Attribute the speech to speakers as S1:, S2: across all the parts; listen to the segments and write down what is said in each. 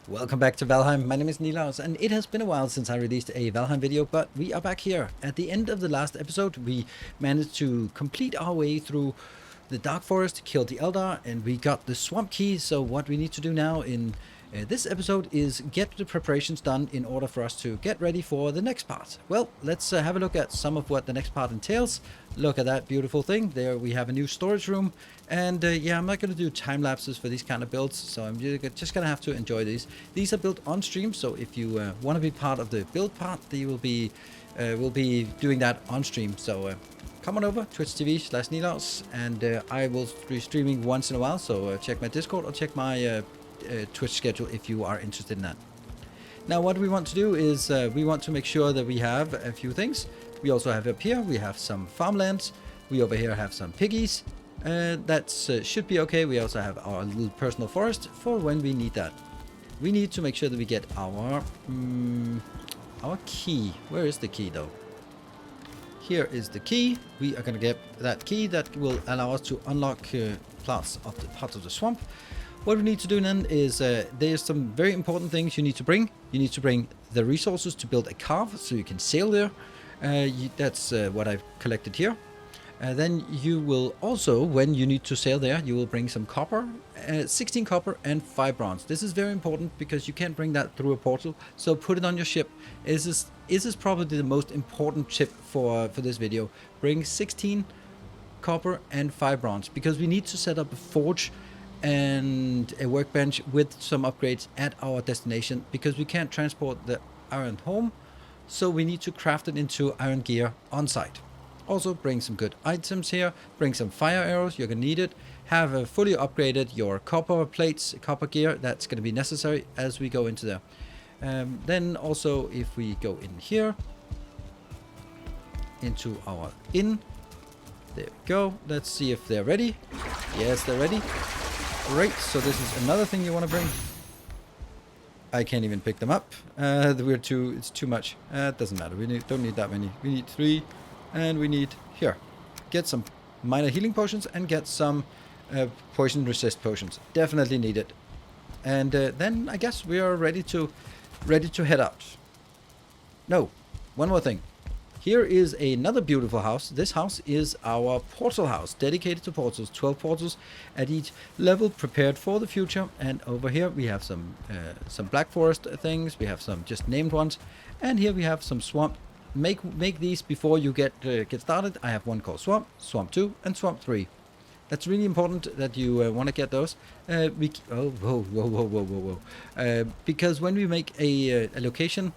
S1: Welcome back to Valheim. My name is Nilaus, and it has been a while since I released a Valheim video, but we are back here. At the end of the last episode, we managed to complete our way through the Dark Forest, killed the Eldar, and we got the Swamp Key. So what we need to do now in this episode is get the preparations done in order for us to get ready for the next part. Well, let's have a look at some of what the next part entails. Look at that beautiful thing. There we have a new storage room. And yeah, I'm not going to do time lapses for these kind of builds, so I'm just going to have to enjoy these. These are built on stream, so if you want to be part of the build part, we'll be doing that on stream. So come on over, twitch.tv/Nilaus, and I will be streaming once in a while, so check my Discord or check my Twitch schedule if you are interested in that. Now what we want to do is we want to make sure that we have a few things. We also have up here, we have some farmlands. We over here have some piggies. That should be okay. We also have our little personal forest for when we need that. We need to make sure that we get our key. Where is the key though? Here is the key. We are going to get that key that will allow us to unlock parts of the swamp. What we need to do then is there's some very important things you need to bring. You need to bring the resources to build a cave so you can sail there. That's what I've collected here. Then you will also, when you need to sail there, you will bring some copper, 16 copper and 5 bronze. This is very important because you can't bring that through a portal, so put it on your ship. This is probably the most important tip for this video. Bring 16 copper and 5 bronze because we need to set up a forge and a workbench with some upgrades at our destination because we can't transport the iron home, so we need to craft it into iron gear on site. Also bring some good items here, bring some fire arrows, you're gonna need it. Have fully upgraded your copper plates, copper gear, that's gonna be necessary as we go into there. Then also if we go in here, into our inn, there we go. Let's see if they're ready. Yes, they're ready. Great, so this is another thing you wanna bring. I can't even pick them up. It's too much. It doesn't matter, don't need that many. We need 3. And we need, here, get some minor healing potions and get some poison resist potions. Definitely need it. And then I guess we are ready to head out. No, one more thing. Here is another beautiful house. This house is our portal house, dedicated to portals. 12 portals at each level, prepared for the future. And over here we have some black forest things. We have some just named ones. And here we have some swamp. Make these before you get started. I have one called Swamp, Swamp 2, and Swamp 3. That's really important that you want to get those. Whoa. Because when we make a location,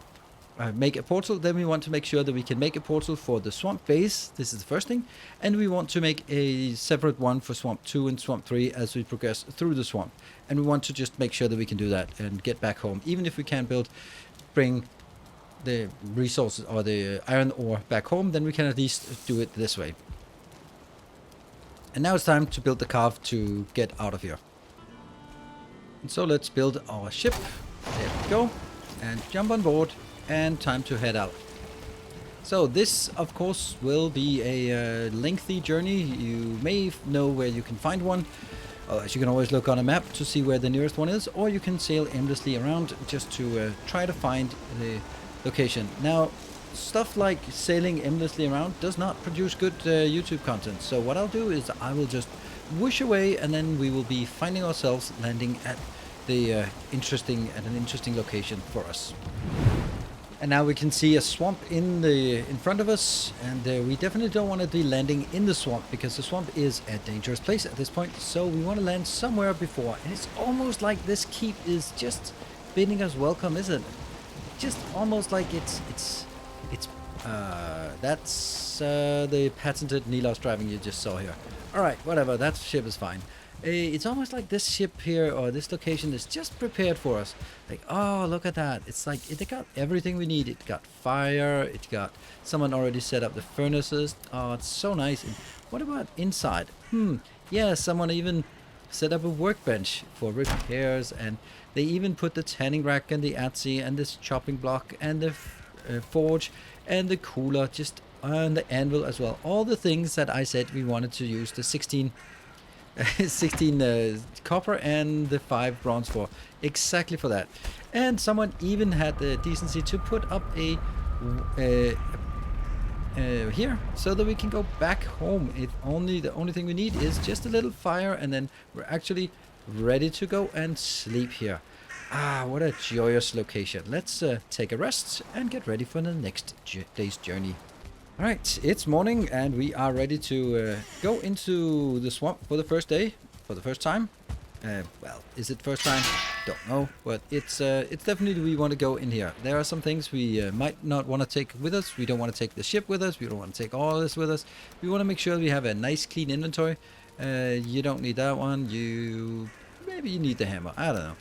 S1: make a portal, then we want to make sure that we can make a portal for the Swamp base. This is the first thing. And we want to make a separate one for Swamp 2 and Swamp 3 as we progress through the swamp. And we want to just make sure that we can do that and get back home. Even if we can't bring the resources or the iron ore back home, then we can at least do it this way. And now it's time to build the cave to get out of here. And so let's build our ship. There we go. And jump on board. And time to head out. So this, of course, will be a lengthy journey. You may know where you can find one. As you can always look on a map to see where the nearest one is. Or you can sail aimlessly around just to try to find the location. Now, stuff like sailing aimlessly around does not produce good YouTube content. So what I'll do is I will just whoosh away, and then we will be finding ourselves landing at the interesting location for us. And now we can see a swamp in front of us, and we definitely don't want to be landing in the swamp because the swamp is a dangerous place at this point. So we want to land somewhere before, and it's almost like this keep is just bidding us welcome, isn't it? Just almost like that's the patented Nilaus driving you just saw here. Alright, whatever, that ship is fine. It's almost like this ship here, or this location, is just prepared for us. Like, oh, look at that. It's like, it got everything we need. It got fire, it got, someone already set up the furnaces. Oh, it's so nice. And what about inside? Yeah, someone even set up a workbench for repairs, and they even put the tanning rack and the adze and this chopping block and the forge and the cooler, just on the anvil as well. All the things that I said we wanted to use, the 16 16 copper and the 5 bronze for exactly for that. And someone even had the decency to put up a here so that we can go back home. The only thing we need is just a little fire, and then we're actually ready to go and sleep here. Ah, what a joyous location. Let's take a rest and get ready for the next day's journey. Alright, it's morning and we are ready to go into the swamp for the first day, for the first time. Well, is it first time? Don't know, but it's definitely we want to go in here. There are some things we might not want to take with us. We don't want to take the ship with us. We don't want to take all this with us. We want to make sure we have a nice clean inventory. You don't need that one. Maybe you need the hammer. I don't know.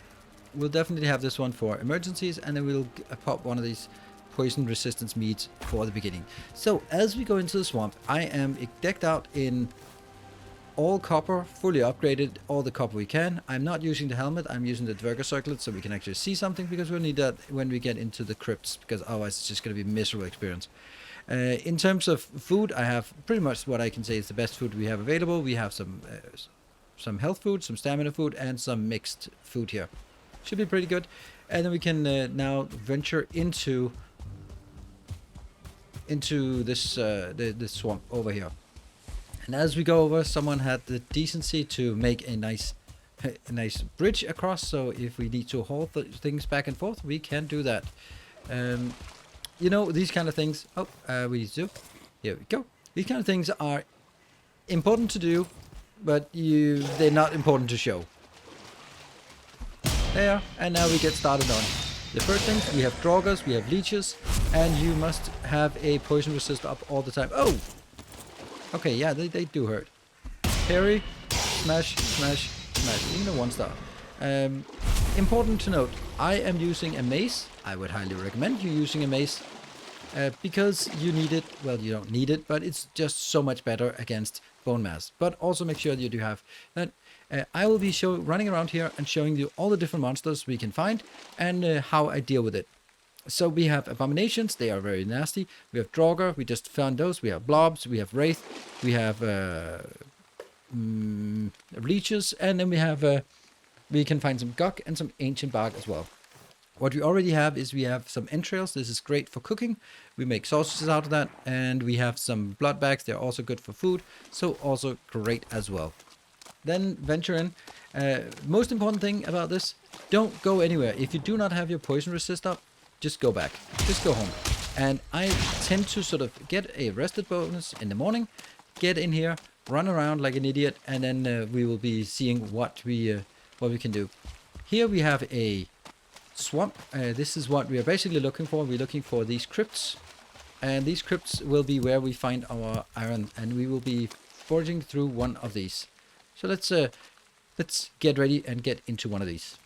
S1: We'll definitely have this one for emergencies, and then we'll pop one of these poison resistance meats for the beginning. So as we go into the swamp, I am decked out in all copper, fully upgraded, all the copper we can. I'm not using the helmet, I'm using the Dverger circlet so we can actually see something, because we'll need that when we get into the crypts, because otherwise it's just going to be a miserable experience. In terms of food, I have pretty much what I can say is the best food we have available. We have some health food, some stamina food, and some mixed food here. Should be pretty good. And then we can now venture into this this swamp over here. And as we go over, someone had the decency to make a nice bridge across, so if we need to haul things back and forth, we can do that. You know, these kind of things, we need to do, here we go. These kind of things are important to do, but they're not important to show. There, and now we get started on the first things. We have draugrs, we have leeches, and you must have a poison resist up all the time. Oh! Okay, yeah, they do hurt. Parry, smash, smash, smash. Even a 1-star. Important to note, I am using a mace. I would highly recommend you using a mace. Because you need it. Well, you don't need it, but it's just so much better against bone mass. But also make sure that you do have that. I will be running around here and showing you all the different monsters we can find and how I deal with it. So we have abominations, they are very nasty. We have draugr, we just found those. We have blobs, we have wraith, we have leeches, and then we have we can find some guk and some ancient bark as well. What we already have is we have some entrails. This is great for cooking. We make sausages out of that, and we have some blood bags. They're also good for food, so also great as well. Then venture in. Most important thing about this, don't go anywhere. If you do not have your poison resist up, just go back. Just go home. And I tend to sort of get a rested bonus in the morning, get in here, run around like an idiot, and then we will be seeing what we can do. Here we have a swamp. This is what we are basically looking for. We're looking for these crypts, and these crypts will be where we find our iron, and we will be forging through one of these. So let's get ready and get into one of these.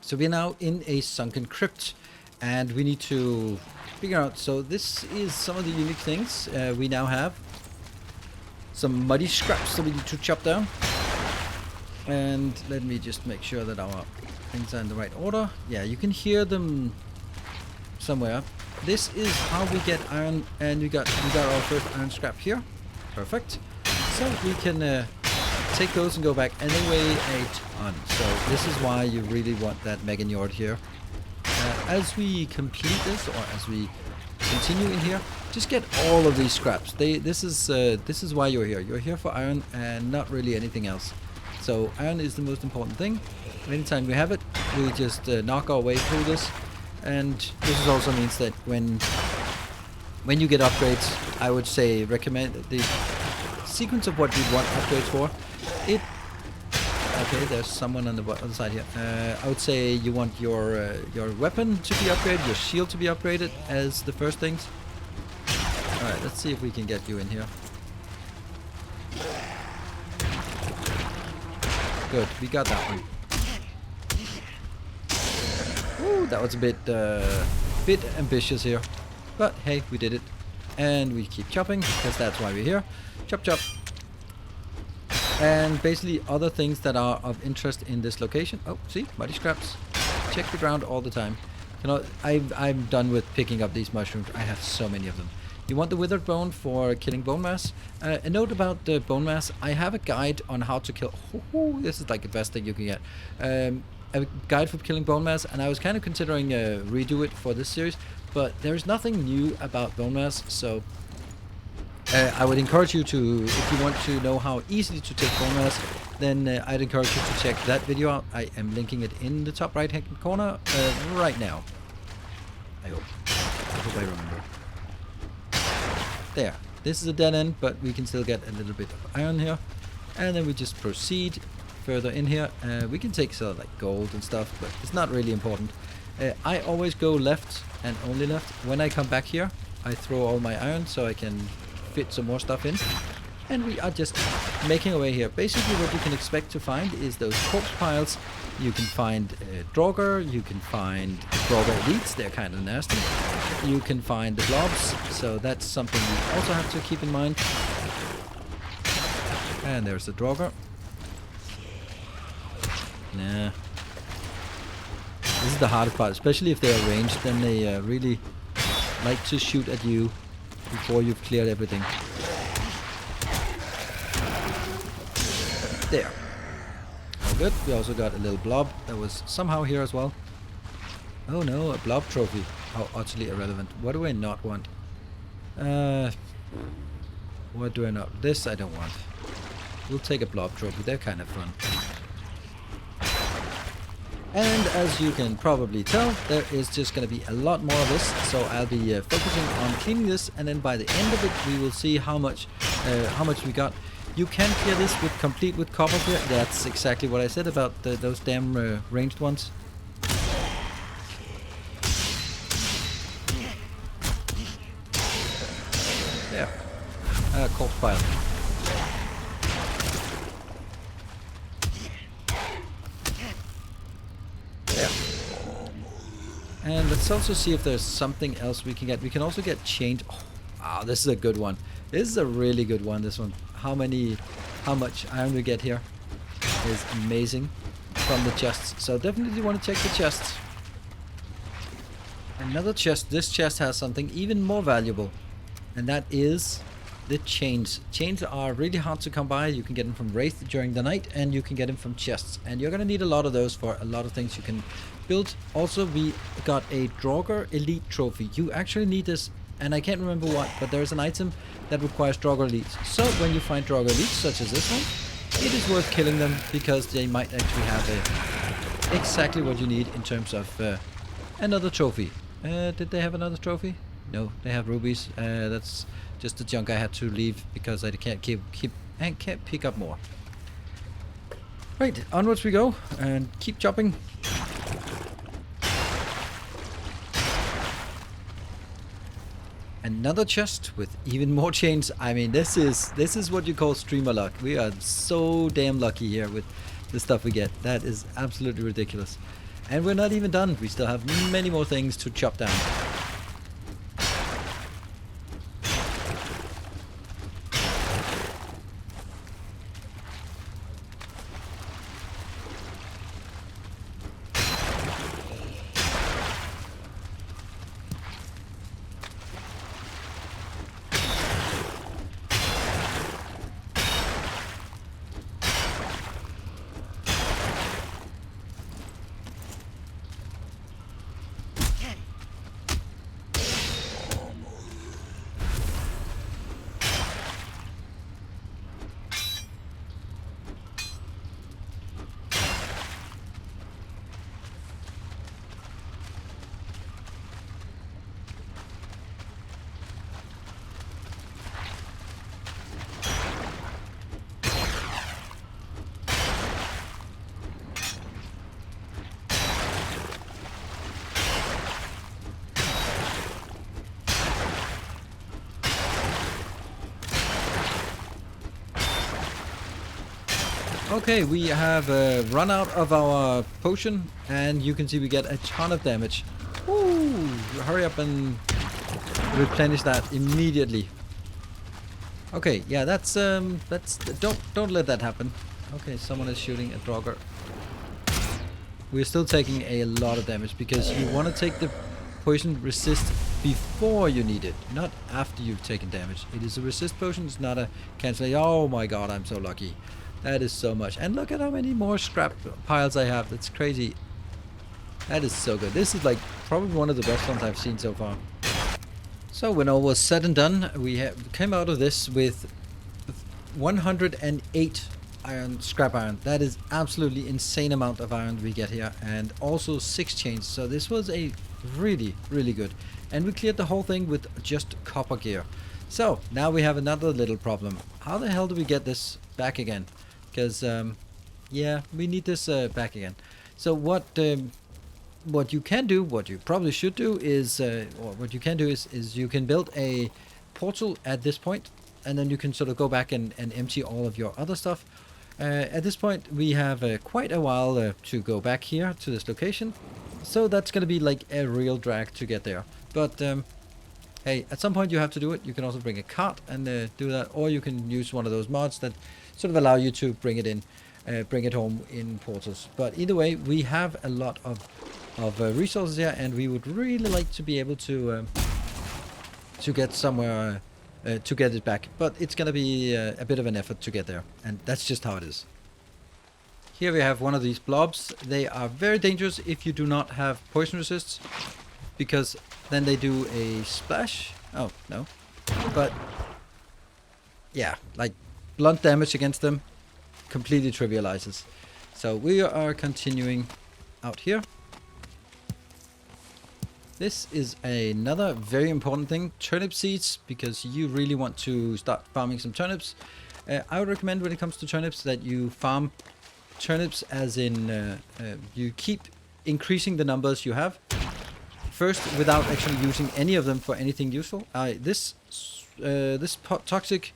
S1: So we're now in a sunken crypt, and we need to figure out. So this is some of the unique things. We now have some muddy scraps that we need to chop down. And let me just make sure that our things are in the right order. Yeah, you can hear them somewhere. This is how we get iron, and we got our first iron scrap here. Perfect. So we can take those and go back, and they weigh a ton. So this is why you really want that mega Njord here. As we complete this, or as we continue in here, just get all of these scraps. This is why you're here. You're here for iron and not really anything else. So iron is the most important thing. Anytime we have it, we just knock our way through this. And this also means that when you get upgrades, I would say recommend the sequence of what you'd want upgrades for. Okay, there's someone on the other side here. I would say you want your weapon to be upgraded, your shield to be upgraded as the first things. All right, let's see if we can get you in here. Good, we got that one. Ooh, that was a bit ambitious here, but hey, we did it, and we keep chopping because that's why we're here. Chop, chop. And basically other things that are of interest in this location. Oh, see, muddy scraps. Check the ground all the time. You know, I'm done with picking up these mushrooms. I have so many of them. You want the withered bone for killing bone mass. A note about the bone mass: I have a guide on how to kill. This is like the best thing you can get. A guide for killing bone mass, and I was kind of considering redo it for this series, but there's nothing new about bone mass, so I would encourage you to, if you want to know how easily to take bone mass, then I'd encourage you to check that video out. I am linking it in the top right hand corner right now. I hope I remember. There. This is a dead end, but we can still get a little bit of iron here. And then we just proceed further in here. We can take sort of like gold and stuff, but it's not really important. I always go left and only left. When I come back here, I throw all my iron so I can fit some more stuff in. And we are just making our way here. Basically what you can expect to find is those corpse piles. You can find Draugr, you can find Draugr elites, they're kind of nasty. You can find the blobs, so that's something you also have to keep in mind. And there's the Draugr. Nah. This is the hardest part, especially if they are ranged, then they really like to shoot at you before you've cleared everything. There. All good. We also got a little blob that was somehow here as well. Oh no, a blob trophy. How utterly irrelevant. What do I not want? What do I not? This I don't want. We'll take a blob trophy. They're kind of fun. And as you can probably tell, there is just going to be a lot more of this. So I'll be focusing on cleaning this, and then by the end of it, we will see how much we got. You can clear this with complete with copper clear. That's exactly what I said about those damn ranged ones. There. Corpse pile. There. And let's also see if there's something else we can get. We can also get chained. Oh, wow, this is a good one. This is a really good one, this one. How much iron we get here is amazing from the chests. So definitely want to check the chests. Another chest. This chest has something even more valuable, and that is the chains. Chains are really hard to come by. You can get them from Wraith during the night, and you can get them from chests. And you're going to need a lot of those for a lot of things you can build. Also, we got a Draugr Elite trophy. You actually need this, and I can't remember what, but there's an item that requires Draugr elites. So when you find Draugr elites, such as this one, it is worth killing them, because they might actually have exactly what you need in terms of another trophy. Did they have another trophy? No, they have rubies. That's just the junk I had to leave because I can't can't pick up more. Right, onwards we go, and keep chopping. Another chest with even more chains. I mean, this is what you call streamer luck. We are so damn lucky here with the stuff we get. That is absolutely ridiculous. And we're not even done. We still have many more things to chop down. Okay, we have run out of our potion, and you can see we get a ton of damage. Woo! Hurry up and replenish that immediately. Okay, yeah, that's don't let that happen. Okay, someone is shooting a Draugr. We're still taking a lot of damage because you want to take the poison resist before you need it, not after you've taken damage. It is a resist potion, it's not a cancel. Oh my god, I'm so lucky. That is so much. And look at how many more scrap piles I have. That's crazy. That is so good. This is like probably one of the best ones I've seen so far. So when all was said and done, we came out of this with 108 scrap iron. That is absolutely insane amount of iron we get here, and also 6 chains. So this was a really good, and we cleared the whole thing with just copper gear. So now we have another little problem. How the hell do we get this back again? Because yeah, we need this back again. So what you can do, what you probably should do is, or what you can do is you can build a portal at this point, and then you can sort of go back and empty all of your other stuff. At this point, we have quite a while to go back here to this location, so that's going to be like a real drag to get there. But hey, at some point you have to do it. You can also bring a cart and do that, or you can use one of those mods that sort of allow you to bring it in, bring it home in portals. But either way, we have a lot of resources here, and we would really like to be able to get somewhere to get it back. But it's gonna be a bit of an effort to get there, and that's just how it is. Here we have one of these blobs. They are very dangerous if you do not have poison resists, because then they do a splash. Oh no, but yeah, like blunt damage against them completely trivializes. So we are continuing out here. This is another very important thing, turnip seeds, because you really want to start farming some turnips. I would recommend when it comes to turnips that you farm turnips as in you keep increasing the numbers you have first without actually using any of them for anything useful. This toxic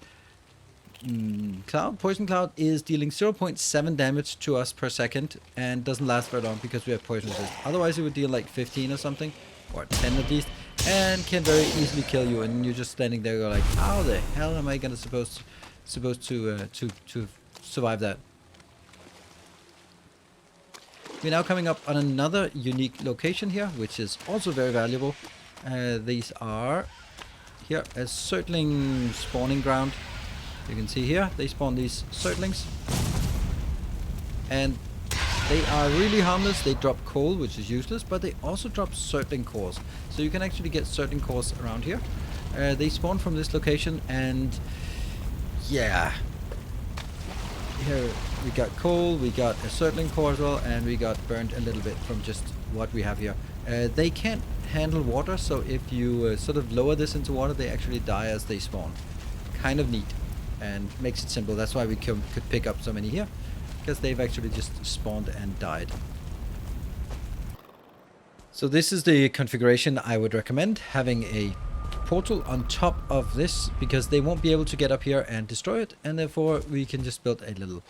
S1: poison cloud is dealing 0.7 damage to us per second and doesn't last very long because we have poison resist. Otherwise it would deal like 15 or something, or 10 at least, and can very easily kill you, and you're just standing there going like, how the hell am I gonna supposed to survive that? We're now coming up on another unique location here, which is also very valuable. These are here a surtling spawning ground. You can see here they spawn these surtlings, and they are really harmless. They drop coal, which is useless, but they also drop surtling cores. So you can actually get surtling cores around here. They spawn from this location, and yeah, here we got coal, we got a surtling core as well, and we got burned a little bit from just what we have here. They can't handle water, so if you sort of lower this into water, they actually die as they spawn. Kind of neat, and makes it simple. That's why we could pick up so many here, because they've actually just spawned and died. So this is the configuration I would recommend, having a portal on top of this, because they won't be able to get up here and destroy it, and therefore we can just build a little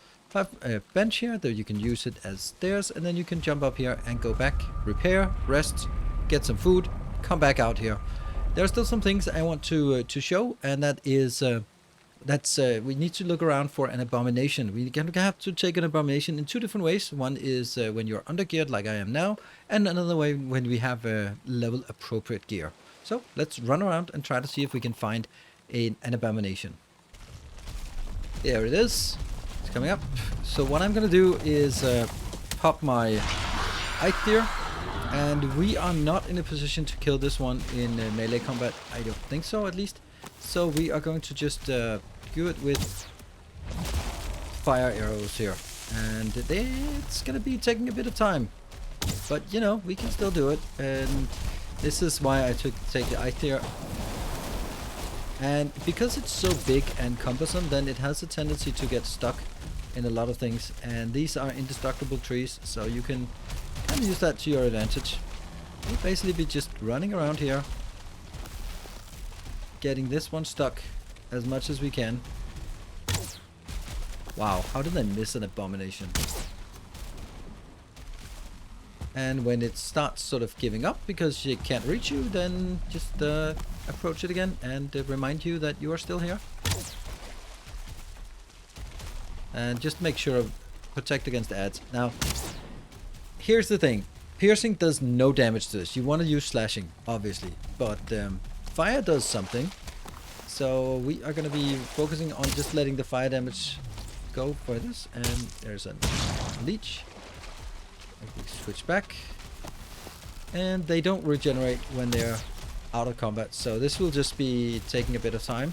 S1: bench here that you can use it as stairs, and then you can jump up here and go back, repair, rest, get some food, come back out here. There are still some things I want to show, and that is we need to look around for an abomination. We have to take an abomination in two different ways. One is when you're undergeared like I am now, and another way when we have level appropriate gear. So let's run around and try to see if we can find an abomination. There it is. It's coming up. So what I'm gonna do is pop my Eikthyr, and we are not in a position to kill this one in melee combat. I don't think so, at least. So we are going to just do it with fire arrows here, and it's gonna be taking a bit of time, but you know, we can still do it. And this is why I take the Eikthyr, and because it's so big and cumbersome, then it has a tendency to get stuck in a lot of things, and these are indestructible trees, so you can kind of use that to your advantage. We'll basically be just running around here, getting this one stuck as much as we can. Wow, how did I miss an abomination? And when it starts sort of giving up because it can't reach you, then just approach it again and remind you that you are still here. And just make sure of protect against ads. Now, here's the thing. piercing does no damage to this. You want to use slashing, obviously, but fire does something. So we are going to be focusing on just letting the fire damage go for this. And there's a leech. We switch back. And they don't regenerate when they're out of combat. So this will just be taking a bit of time.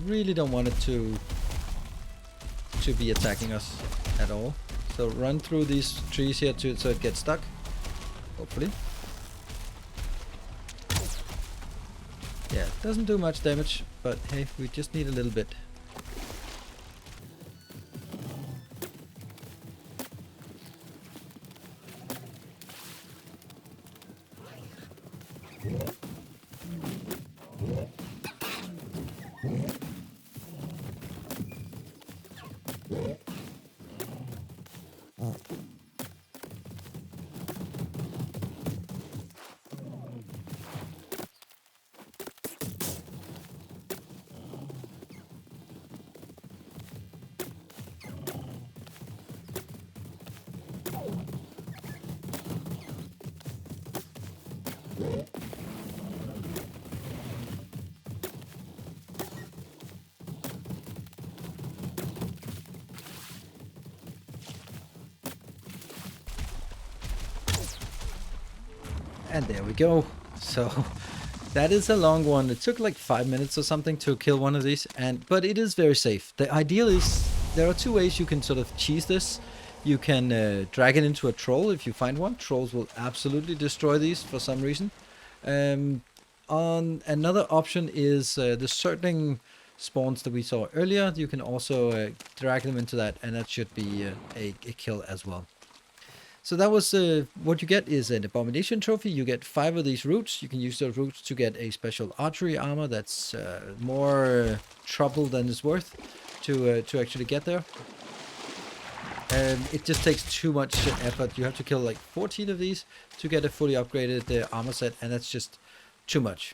S1: Really don't want it to be attacking us at all. So run through these trees here so it gets stuck. Hopefully. Yeah, it doesn't do much damage, but hey, we just need a little bit. And there we go. So that is a long one. It took like 5 minutes or something to kill one of these, but it is very safe. The ideal is there are two ways you can sort of cheese this. You can drag it into a troll if you find one. Trolls will absolutely destroy these for some reason. On another option is the circling spawns that we saw earlier. You can also drag them into that, and that should be a kill as well. So that was what you get is an Abomination trophy. You get 5 of these roots. You can use those roots to get a special archery armor that's more trouble than it's worth to actually get there. It just takes too much effort. You have to kill like 14 of these to get a fully upgraded armor set, and that's just too much.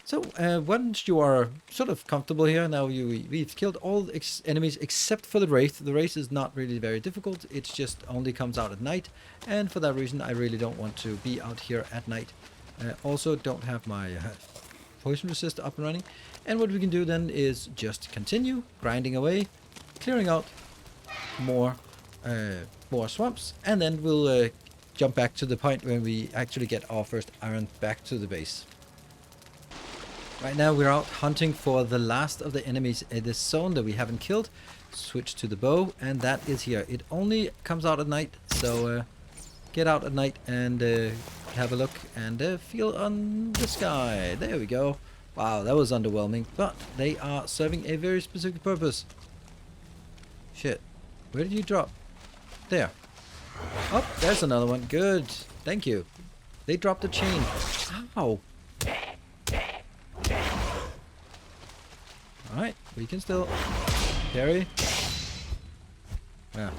S1: So once you are sort of comfortable here, now we've killed all enemies except for the Wraith. The Wraith is not really very difficult. It just only comes out at night, and for that reason I really don't want to be out here at night. Also don't have my poison resist up and running. And what we can do then is just continue grinding away, clearing out more swamps, and then we'll jump back to the point where we actually get our first iron back to the base. Right now we're out hunting for the last of the enemies in this zone that we haven't killed. Switch to the bow, and that is here. It only comes out at night, so get out at night and have a look and feel on the sky. There we go. Wow, that was underwhelming, but they are serving a very specific purpose. Shit. Where did you drop? There. Oh, there's another one. Good. Thank you. They dropped a chain. Ow. Alright, we can still carry. Yeah.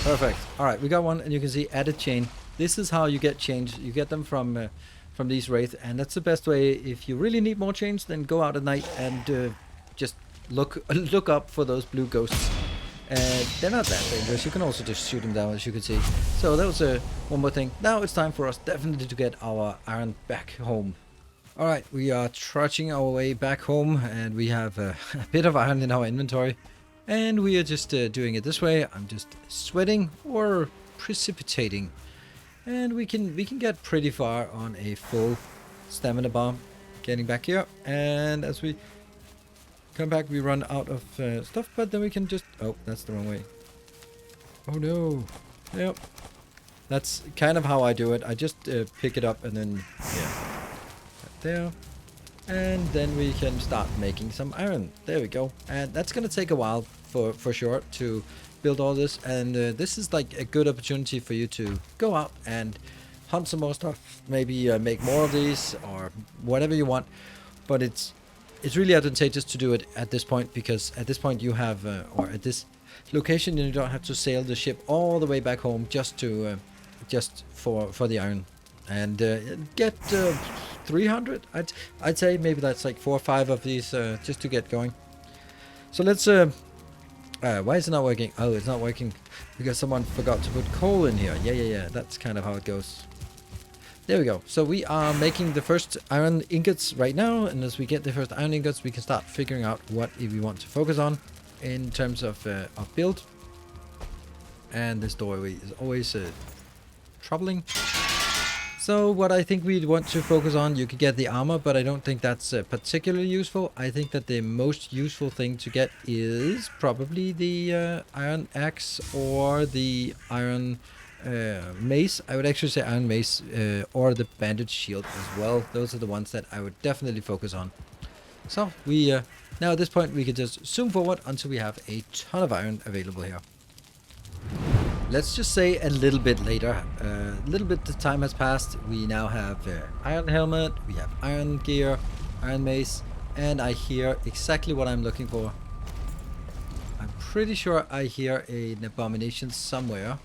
S1: Perfect. Alright, we got one, and you can see added chain. This is how you get chains. You get them from these wraiths, and that's the best way. If you really need more chains, then go out at night and just look up for those blue ghosts. They're not that dangerous. You can also just shoot them down, as you can see. So that was one more thing. Now it's time for us definitely to get our iron back home. Alright, we are trudging our way back home, and we have a bit of iron in our inventory. And we are just doing it this way. I'm just sweating or precipitating. And we can get pretty far on a full stamina bomb. Getting back here, and as we come back we run out of stuff, but then we can just... Oh, that's the wrong way. Oh no. Yep. That's kind of how I do it. I just pick it up and then... Yeah. There, and then we can start making some iron. There we go. And that's gonna take a while for sure to build all this, and this is like a good opportunity for you to go out and hunt some more stuff, maybe make more of these or whatever you want. But it's really advantageous to do it at this point, because at this point you have or at this location you don't have to sail the ship all the way back home just to for the iron, and get 300. I'd say maybe that's like 4 or 5 of these just to get going. So let's why is it not working? Oh, it's not working because someone forgot to put coal in here. Yeah. That's kind of how it goes. There we go. So we are making the first iron ingots right now, and as we get the first iron ingots, we can start figuring out what we want to focus on in terms of build. And this doorway is always troubling. So what I think we'd want to focus on, you could get the armor, but I don't think that's particularly useful. I think that the most useful thing to get is probably the iron axe or the iron mace. I would actually say iron mace or the bandage shield as well. Those are the ones that I would definitely focus on. So we now at this point we could just zoom forward until we have a ton of iron available here. Let's just say a little bit later, a little bit of time has passed. We now have iron helmet, we have iron gear, iron mace, and I hear exactly what I'm looking for. I'm pretty sure I hear an abomination somewhere.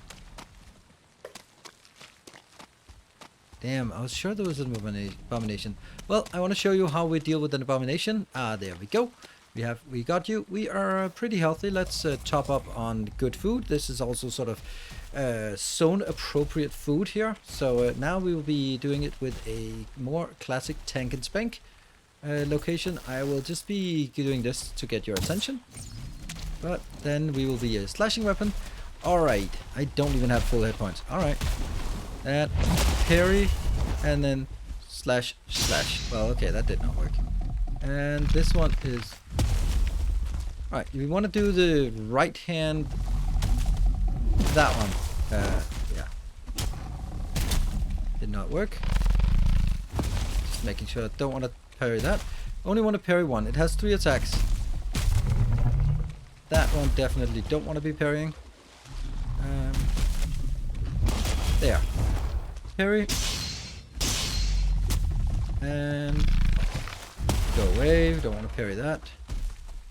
S1: Damn, I was sure there was an abomination. Well, I want to show you how we deal with an abomination. Ah, there we go. We got you. We are pretty healthy. Let's top up on good food. This is also sort of zone appropriate food here. So now we will be doing it with a more classic tank and spank location. I will just be doing this to get your attention. But then we will be a slashing weapon. Alright. I don't even have full hit points. Alright. That parry and then slash. Well, okay, that did not work. And this one is... Alright, we want to do the right hand... That one. Yeah. Did not work. Just making sure I don't want to parry that. Only want to parry one. It has 3 attacks. That one definitely don't want to be parrying. There. Parry. And... Go away, we don't want to parry that.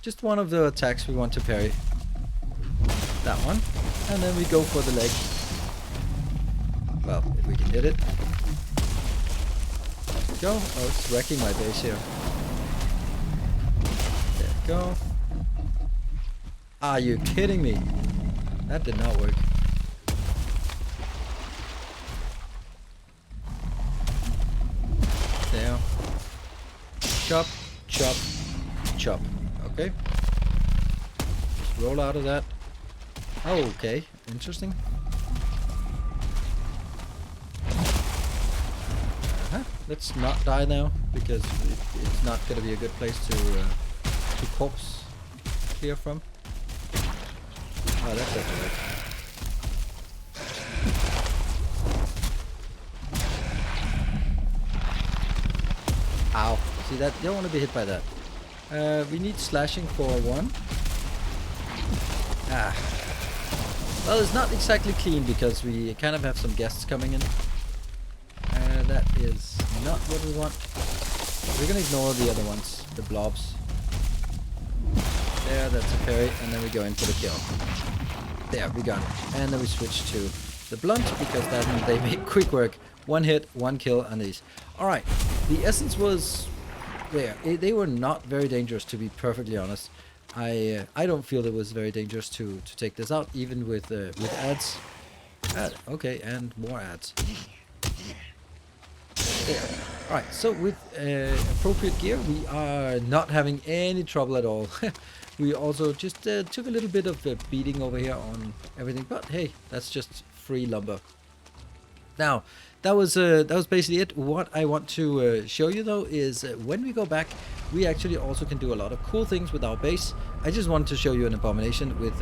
S1: Just one of the attacks we want to parry. That one. And then we go for the leg. Well, if we can hit it. Go. Oh, it's wrecking my base here. There we go. Are you kidding me? That did not work. There. Chop, chop, chop. Okay. Just roll out of that. Oh, okay. Interesting. Let's not die now, because it's not going to be a good place to corpse clear from. Oh, that doesn't work. Ow. See that? Don't want to be hit by that. We need slashing for 1. Ah. Well, it's not exactly clean because we kind of have some guests coming in. That is not what we want. We're gonna ignore the other ones, the blobs. There, that's a parry, and then we go in for the kill. There, we got it. And then we switch to the blunt because that means they make quick work. 1 hit, 1 kill on these. Alright, the essence was there. They were not very dangerous, to be perfectly honest. I don't feel it was very dangerous to take this out, even with ads. Okay, and more ads. There. Alright, so with appropriate gear, we are not having any trouble at all. We also just took a little bit of beating over here on everything, but hey, that's just free lumber. Now, that was basically it. What I want to show you though is when we go back, we actually also can do a lot of cool things with our base. I just wanted to show you an abomination with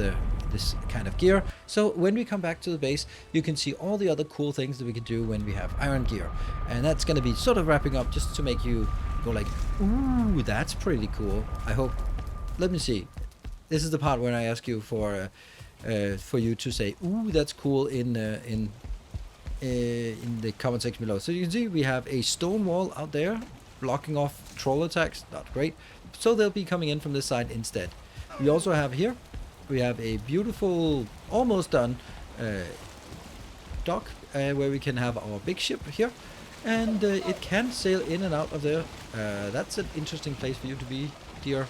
S1: this kind of gear. So when we come back to the base, you can see all the other cool things that we can do when we have iron gear. And that's going to be sort of wrapping up just to make you go like, ooh, that's pretty cool. I hope. Let me see. This is the part where I ask you for you to say, ooh, that's cool in the comment section below. So you can see we have a stone wall out there blocking off troll attacks. Not great. So they'll be coming in from this side instead. We also have here, we have a beautiful, almost done dock where we can have our big ship here. And it can sail in and out of there. That's an interesting place for you to be, dear.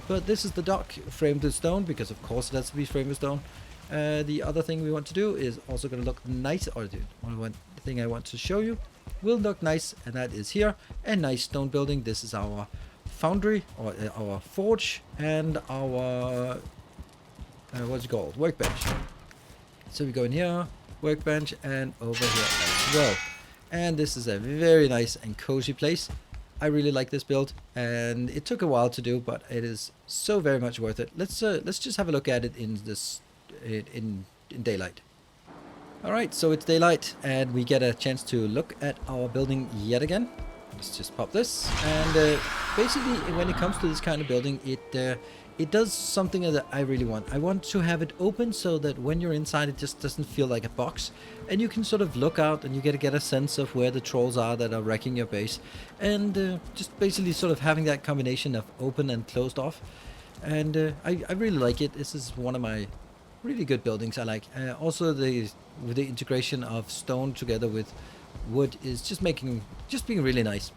S1: But this is the dock framed with stone, because of course it has to be framed with stone. The other thing we want to do is also going to look nice, or the one thing I want to show you will look nice, and that is here, a nice stone building. This is our foundry, or our forge, and our what's it called, workbench. So we go in here, workbench, and over here as well. And this is a very nice and cozy place. I really like this build, and it took a while to do, but it is so very much worth it. Let's just have a look at it in daylight. All right, so it's daylight, and we get a chance to look at our building yet again. Let's just pop this, and basically, when it comes to this kind of building, it does something that I really want. I want to have it open so that when you're inside, it just doesn't feel like a box, and you can sort of look out, and you get a sense of where the trolls are that are wrecking your base, and just basically sort of having that combination of open and closed off. And I really like it. This is one of my really good buildings I like. Also, with the integration of stone together with wood is just being really nice.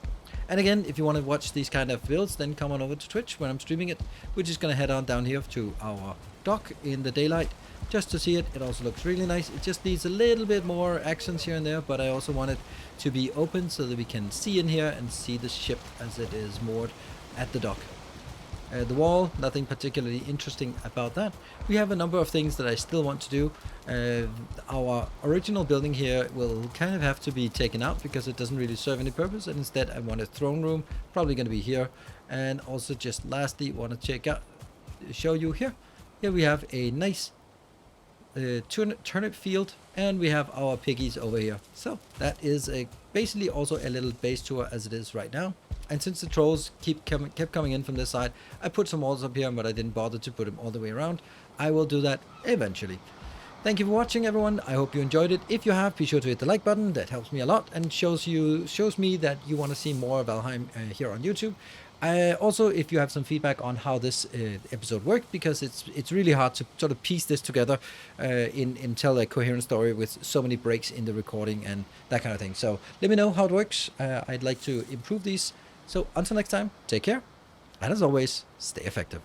S1: And again, if you want to watch these kind of builds, then come on over to Twitch when I'm streaming it. We're just going to head on down here to our dock in the daylight just to see it. It also looks really nice. It just needs a little bit more accents here and there, but I also want it to be open so that we can see in here and see the ship as it is moored at the dock. The wall, nothing particularly interesting about that. We have a number of things that I still want to do. Our original building here will kind of have to be taken out because it doesn't really serve any purpose, and instead I want a throne room, probably going to be here. And also, just lastly, want to show you here. Here we have a nice turnip field, and we have our piggies over here. So that is basically also a little base tour as it is right now. And since the trolls kept coming in from this side, I put some walls up here, but I didn't bother to put them all the way around. I will do that eventually. Thank you for watching, everyone. I hope you enjoyed it. If you have, be sure to hit the like button. That helps me a lot and shows me that you want to see more of Valheim here on YouTube. Also, if you have some feedback on how this episode worked, because it's really hard to sort of piece this together and tell a coherent story with so many breaks in the recording and that kind of thing. So let me know how it works. I'd like to improve these. So until next time, take care, and as always, stay effective.